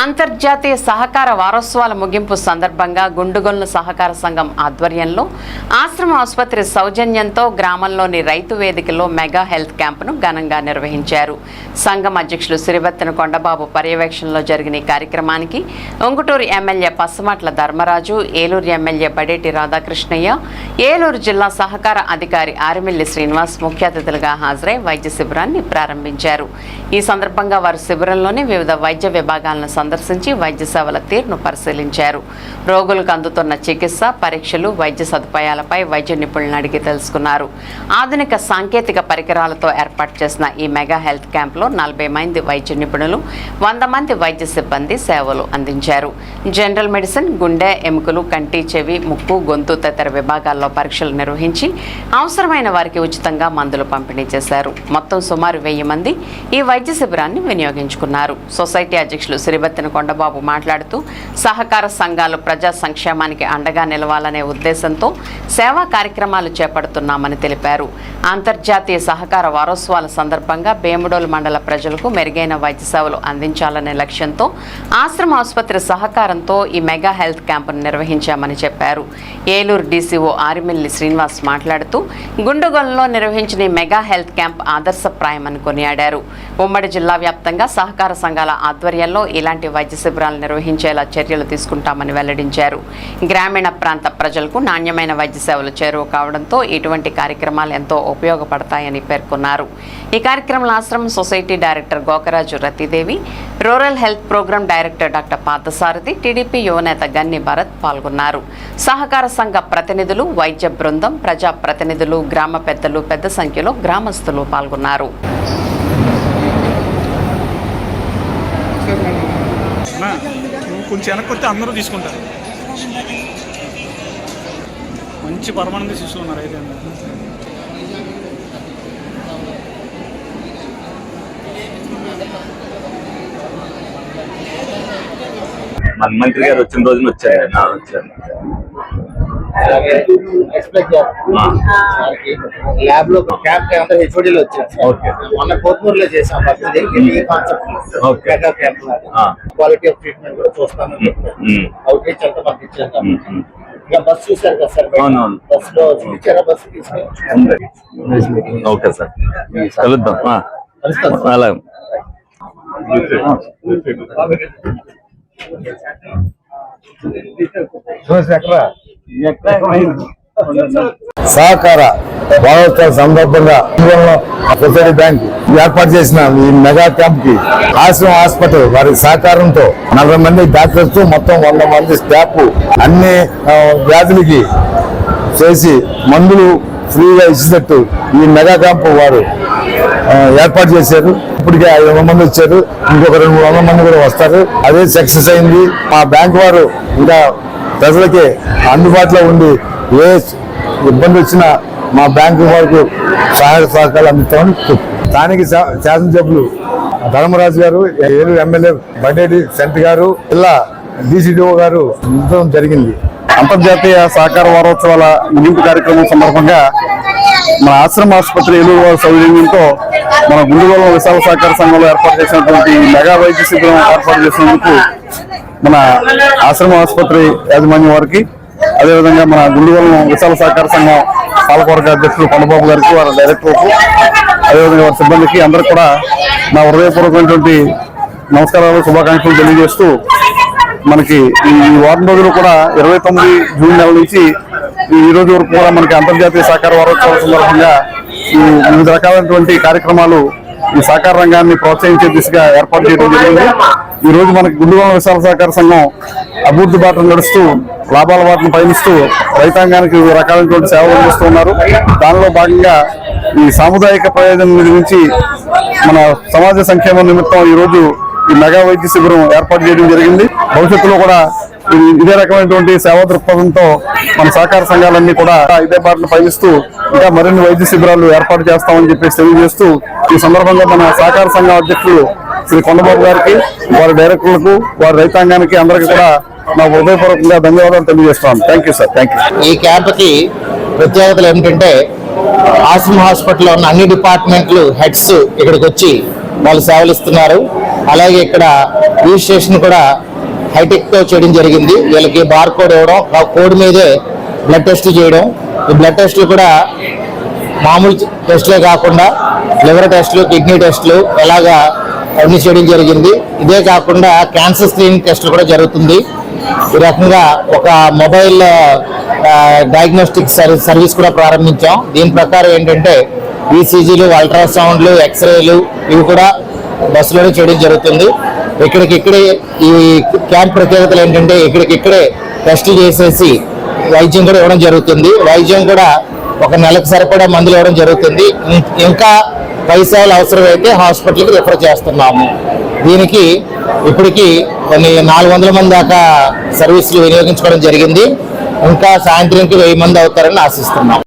అంతర్జాతీయ సహకార వారోత్సవాల ముగింపు సందర్భంగా గుండుగొలను సహకార సంఘం ఆధ్వర్యంలో ఆశ్రమ ఆసుపత్రి సౌజన్యంతో గ్రామంలోని రైతు వేదికలో మెగా హెల్త్ క్యాంపును ఘనంగా నిర్వహించారు. సంఘం అధ్యక్షులు సిరివెత్తన కొండబాబు పర్యవేక్షణలో జరిగిన ఈ కార్యక్రమానికి ఉంగుటూరు ఎమ్మెల్యే పసుమట్ల ధర్మరాజు, ఏలూరు ఎమ్మెల్యే బడేటి రాధాకృష్ణయ్య, ఏలూరు జిల్లా సహకార అధికారి ఆరిమిల్లి శ్రీనివాస్ ముఖ్య అతిథులుగా హాజరై వైద్య శిబిరాన్ని ప్రారంభించారు. ఈ సందర్భంగా వారు శిబిరంలోని వివిధ వైద్య విభాగాలను సందర్శించి వైద్య సేవల తీరును పరిశీలించారు. రోగులకు అందుతున్న చికిత్స, పరీక్షలు, వైద్య సదుపాయాలపై వైద్య నిపుణులను అడిగి తెలుసుకున్నారు. ఆధునిక సాంకేతిక పరికరాలతో ఏర్పాటు చేసిన ఈ మెగా హెల్త్ క్యాంపులో 40 మంది వైద్య నిపుణులు, 100 మంది వైద్య సిబ్బంది సేవలు అందించారు. జనరల్ మెడిసిన్, గుండె, ఎముకలు, కంటి, చెవి, ముక్కు, గొంతు తదితర విభాగాల్లో పరీక్షలు నిర్వహించి అవసరమైన వారికి ఉచితంగా మందులు పంపిణీ చేశారు. మొత్తం సుమారు 1000 మంది ఈ వైద్య శిబిరాన్ని వినియోగించుకున్నారు. సొసైటీ అధ్యక్షులు సిరివెత్తన కొండబాబు మాట్లాడుతూ సహకార సంఘాలు ప్రజా సంక్షేమానికి అండగా నిలవాలనే ఉద్దేశంతో సేవా కార్యక్రమాలు చేపడుతున్నామని తెలిపారు. అంతర్జాతీయ సహకార వారోత్సవాల సందర్భంగా భీముడోలు మండల ప్రజలకు మెరుగైన వైద్య సేవలు అందించాలనే లక్ష్యంతో ఆశ్రమ ఆసుపత్రి సహకారంతో ఈ మెగా హెల్త్ క్యాంపును నిర్వహించామని చెప్పారు. ఏలూరు డీసీఓ ఆరిమిల్లి శ్రీనివాస్ మాట్లాడుతూ గుండుగొలలో నిర్వహించిన ఈ మెగా హెల్త్ క్యాంప్ ఆదర్శప్రాయమని కొనియాడారు. ఉమ్మడి జిల్లా వ్యాప్తంగా సహకార సంఘాల ఆధ్వర్యంలో ఇలాంటి వైద్య శిబిరాలు నిర్వహించేలా చర్యలు తీసుకుంటామని వెల్లడించారు. గ్రామీణ ప్రాంత ప్రజలకు నాణ్యమైన వైద్య సేవలు చేరువ కావడంతో ఇటువంటి కార్యక్రమాలు ఎంతో ఉపయోగపడతాయని పేర్కొన్నారు. ఈ కార్యక్రమంలో Ashram society director Gokaraju Rathidevi, rural health program director doctor Parthasarathi, TDP యువనేత గన్ని భరత్ పాల్గొన్నారు. సహకార సంఘ ప్రతినిధులు, వైద్య బృందం, ప్రజా ప్రతినిధులు, గ్రామ పెద్దలు పెద్ద సంఖ్యలో గ్రామస్తులు పాల్గొన్నారు. కొంచెం వెనక్కి అందరూ తీసుకుంటారు. మంచి పరమానంద శిష్యులు ఉన్నారు. అయితే మన మంత్రి గారు వచ్చిన రోజున వచ్చారు. ల్యాబ్ లో క్యాంప్ అందరూ హెచ్ఓడీలు వచ్చారు. మొన్న కోత్మూరులో చేసాం. క్వాలిటీ ఆఫ్ ట్రీట్మెంట్ కూడా చూస్తాను. అవుట్ రీచ్ అంతా పంపించేద్దాం. ఇంకా బస్ చూసారు కదా సార్, బస్ లో చూపించారా? బస్ తీసుకెళ్ళి ఓకే సార్, కలుద్దాం. అలా సహకార వారోత్సవాల సందర్భంగా సొసైటీ బ్యాంక్ ఏర్పాటు చేసిన ఈ మెగా క్యాంప్ కి ఆశ్రమ హాస్పిటల్ వారి సహకారంతో 40 మంది డాక్టర్స్, మొత్తం 100 మంది స్టాఫ్ అన్ని వ్యాధులకి చేసి మందులు ఫ్రీగా ఇచ్చినట్టు ఈ మెగా క్యాంప్ వారు ఏర్పాటు చేశారు. ఇప్పటికే 500 మంది వచ్చారు. ఇంకొక 200-300 మంది కూడా వస్తారు. అదే సక్సెస్ అయింది. మా బ్యాంక్ వారు ఇంకా ప్రజలకి అందుబాటులో ఉండి ఏ ఇబ్బంది వచ్చినా మా బ్యాంకు వారికి సహాయ సహకారాలు అందిస్తామని స్థానిక శాసనసభ్యులు ధర్మరాజు గారు, ఏలూరు ఎమ్మెల్యే బడేటి సంత్ గారు, జిల్లా డీసీడీఓ గారు జరిగింది. అంతర్జాతీయ సహకార వారోత్సవాల ముగింపు కార్యక్రమం సందర్భంగా మన ఆశ్రమ ఆసుపత్రి ఏలూరు సౌజన్యంతో మన గుండుగోళం విశాల సహకార సంఘంలో ఏర్పాటు చేసినటువంటి మెగా వైద్య శిబిరం ఏర్పాటు చేసినందుకు మన ఆశ్రమ ఆసుపత్రి యాజమాన్యం వారికి, అదేవిధంగా మన గుండుగోళం విశాల సహకార సంఘం పాలకవర్గ అధ్యక్షులు కొండబాబు గారికి, వారి డైరెక్టర్కు, అదేవిధంగా వారి సిబ్బందికి అందరికి కూడా నా హృదయపూర్వకమైనటువంటి నమస్కారాలు, శుభాకాంక్షలు తెలియజేస్తూ మనకి ఈ వారం రోజులు కూడా 29 జూన్ నెల నుంచి ఈ రోజు వరకు కూడా మనకి అంతర్జాతీయ సహకార వారోత్సవాల సందర్భంగా ఈ వివిధ రకాలైనటువంటి కార్యక్రమాలు ఈ సహకార రంగాన్ని ప్రోత్సహించే దిశగా ఏర్పాటు చేయడం జరిగింది. ఈ రోజు మనకి గుండుగోళం విశాల సహకార సంఘం అభివృద్ధి బాటను నడుస్తూ లాభాల బాటను పయనిస్తూ రైతాంగానికి వివిధ రకాలైనటువంటి సేవలు అందిస్తున్నారు. దానిలో భాగంగా ఈ సాముదాయిక ప్రయోజనం గురించి మన సమాజ సంక్షేమం నిమిత్తం ఈ రోజు ఈ మెగా వైద్య శిబిరం ఏర్పాటు చేయడం జరిగింది. భవిష్యత్తులో కూడా ఇదే రకమైనటువంటి సేవా దృక్పథంతో మన సహకార సంఘాలన్నీ కూడా ఇదే బాటను పయనిస్తూ ఇంకా మరిన్ని వైద్య శిబిరాలు ఏర్పాటు చేస్తామని చెప్పేసి తెలియజేస్తూ ఈ సందర్భంగా మన సహకార సంఘం అధ్యక్షులు శ్రీ కొండబాబు గారికి, వారి డైరెక్టర్లకు, వారి రైతాంగానికి అందరికీ కూడా నా హృదయపూర్వకంగా ధన్యవాదాలు తెలియజేస్తాను. Thank you sir. Thank you. ఈ క్యాంప్కి ప్రత్యేకతలు ఏమిటంటే ఆశ్రమ హాస్పిటల్లో ఉన్న అన్ని డిపార్ట్మెంట్లు హెడ్స్ ఇక్కడికి వచ్చి వాళ్ళు సేవలు ఇస్తున్నారు. అలాగే ఇక్కడ రిజిస్ట్రేషన్ కూడా హైటెక్ తో చేయడం జరిగింది. వీళ్ళకి బార్ కోడ్ ఇవ్వడం, ఆ కోడ్ మీదే బ్లడ్ టెస్ట్ చేయడం. ఈ బ్లడ్ టెస్టులు కూడా మామూలు టెస్టులే కాకుండా లివర్ టెస్టులు, కిడ్నీ టెస్టులు ఇలాగా అన్ని చేయడం జరిగింది. ఇదే కాకుండా క్యాన్సర్ స్క్రీనింగ్ టెస్టులు కూడా జరుగుతుంది. ఈ రకంగా ఒక మొబైల్ డయాగ్నోస్టిక్ సర్వీస్ కూడా ప్రారంభించాం. దీని ప్రకారం ఏంటంటే ఈసీజీలు, అల్ట్రాసౌండ్లు, ఎక్స్రేలు ఇవి కూడా బస్సులోనే చేయడం జరుగుతుంది. ఇక్కడికిక్కడే ఈ క్యాంప్ ప్రత్యేకతలు ఏంటంటే ఇక్కడికిక్కడే టెస్ట్ చేసేసి వైద్యం కూడా ఇవ్వడం జరుగుతుంది. వైద్యం కూడా ఒక నెలకు సరిపడా మందులు ఇవ్వడం జరుగుతుంది. ఇంకా పైసలు అవసరమైతే హాస్పిటల్కి రిఫర్ చేస్తున్నాము. దీనికి ఇప్పటికీ కొన్ని 400 మంది దాకా సర్వీసులు వినియోగించుకోవడం జరిగింది. ఇంకా సాయంత్రంకి 1000 మంది అవుతారని ఆశిస్తున్నాం.